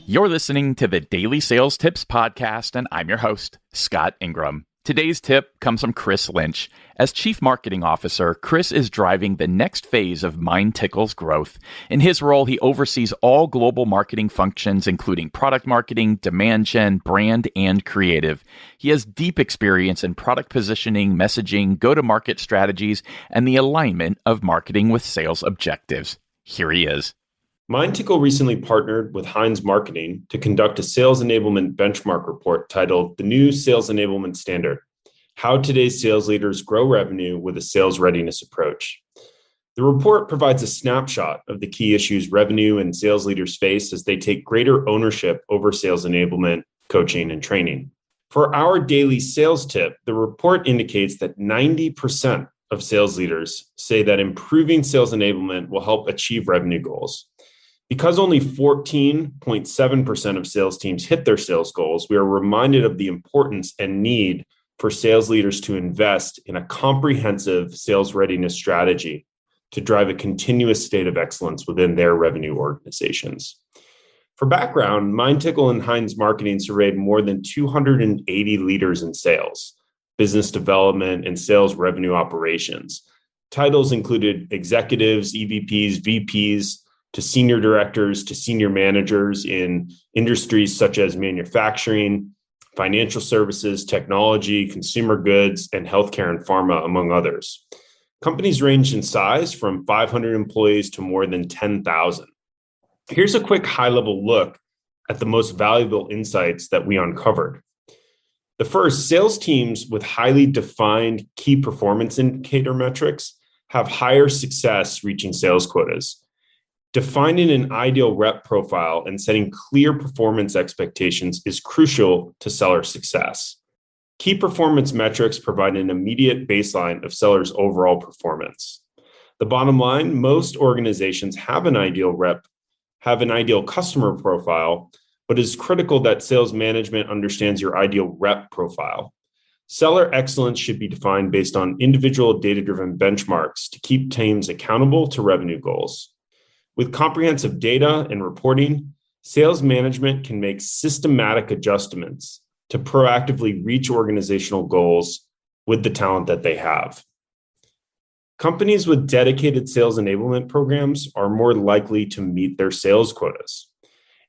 You're listening to the Daily Sales Tips podcast, and I'm your host, Scott Ingram. Today's tip comes from Chris Lynch. As Chief Marketing Officer, Chris is driving the next phase of MindTickle's growth. In his role, he oversees all global marketing functions, including product marketing, demand gen, brand, and creative. He has deep experience in product positioning, messaging, go-to-market strategies, and the alignment of marketing with sales objectives. Here he is. MindTickle recently partnered with Heinz Marketing to conduct a sales enablement benchmark report titled The New Sales Enablement Standard: How Today's Sales Leaders Grow Revenue with a Sales Readiness Approach. The report provides a snapshot of the key issues revenue and sales leaders face as they take greater ownership over sales enablement, coaching, and training. For our daily sales tip, the report indicates that 90% of sales leaders say that improving sales enablement will help achieve revenue goals. Because only 14.7% of sales teams hit their sales goals, we are reminded of the importance and need for sales leaders to invest in a comprehensive sales readiness strategy to drive a continuous state of excellence within their revenue organizations. For background, MindTickle and Heinz Marketing surveyed more than 280 leaders in sales, business development, and sales revenue operations. Titles included executives, EVPs, VPs, to senior directors, to senior managers in industries such as manufacturing, financial services, technology, consumer goods, and healthcare and pharma, among others. Companies ranged in size from 500 employees to more than 10,000. Here's a quick high-level look at the most valuable insights that we uncovered. The first, sales teams with highly defined key performance indicator metrics have higher success reaching sales quotas. Defining an ideal rep profile and setting clear performance expectations is crucial to seller success. Key performance metrics provide an immediate baseline of sellers' overall performance. The bottom line, most organizations have an ideal customer profile, but it's critical that sales management understands your ideal rep profile. Seller excellence should be defined based on individual data-driven benchmarks to keep teams accountable to revenue goals. With comprehensive data and reporting, sales management can make systematic adjustments to proactively reach organizational goals with the talent that they have. Companies with dedicated sales enablement programs are more likely to meet their sales quotas.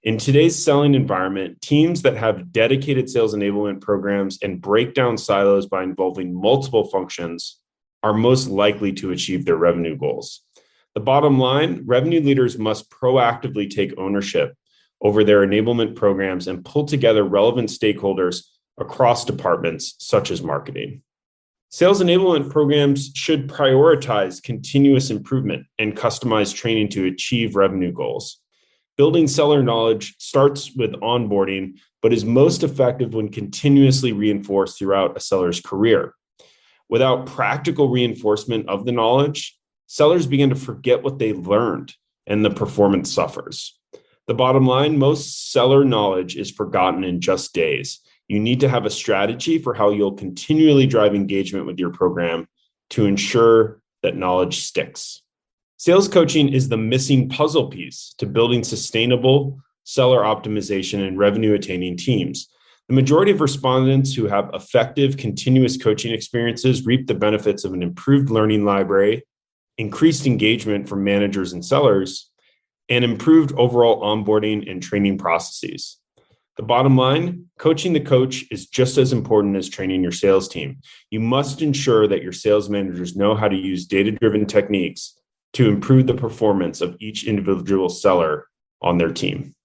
In today's selling environment, teams that have dedicated sales enablement programs and break down silos by involving multiple functions are most likely to achieve their revenue goals. The bottom line, revenue leaders must proactively take ownership over their enablement programs and pull together relevant stakeholders across departments such as marketing. Sales enablement programs should prioritize continuous improvement and customized training to achieve revenue goals. Building seller knowledge starts with onboarding, but is most effective when continuously reinforced throughout a seller's career. Without practical reinforcement of the knowledge, sellers begin to forget what they learned and the performance suffers. The bottom line, most seller knowledge is forgotten in just days. You need to have a strategy for how you'll continually drive engagement with your program to ensure that knowledge sticks. Sales coaching is the missing puzzle piece to building sustainable seller optimization and revenue attaining teams. The majority of respondents who have effective continuous coaching experiences reap the benefits of an improved learning library, increased engagement from managers and sellers, and improved overall onboarding and training processes. The bottom line, coaching the coach is just as important as training your sales team. You must ensure that your sales managers know how to use data-driven techniques to improve the performance of each individual seller on their team.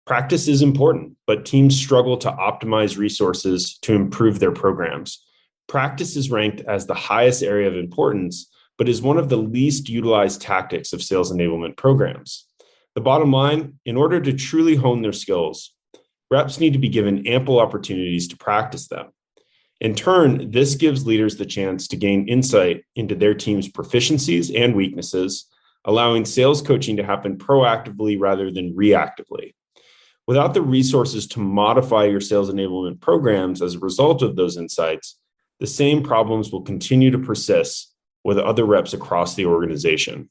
Practice is important, but teams struggle to optimize resources to improve their programs. Practice is ranked as the highest area of importance, but is one of the least utilized tactics of sales enablement programs. The bottom line, in order to truly hone their skills, reps need to be given ample opportunities to practice them. In turn, this gives leaders the chance to gain insight into their team's proficiencies and weaknesses, allowing sales coaching to happen proactively rather than reactively. Without the resources to modify your sales enablement programs as a result of those insights, the same problems will continue to persist with other reps across the organization.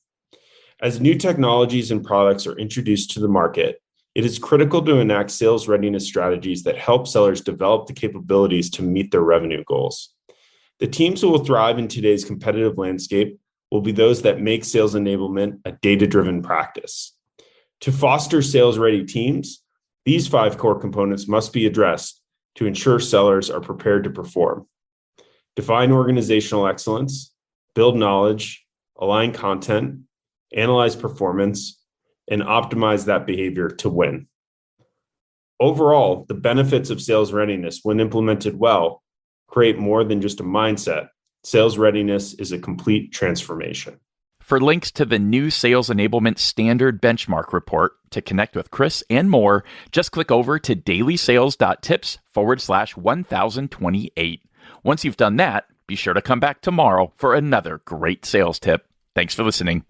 As new technologies and products are introduced to the market It is critical to enact sales readiness strategies that help sellers develop the capabilities to meet their revenue goals. The teams who will thrive in today's competitive landscape will be those that make sales enablement a data-driven practice. To foster sales-ready teams, these 5 core components must be addressed to ensure sellers are prepared to perform. Define organizational excellence, build knowledge, align content, analyze performance, and optimize that behavior to win. Overall, the benefits of sales readiness, when implemented well, create more than just a mindset. Sales readiness is a complete transformation. For links to the new Sales Enablement Standard Benchmark Report, to connect with Chris and more, just click over to DailySales.Tips/1028. Once you've done that, be sure to come back tomorrow for another great sales tip. Thanks for listening.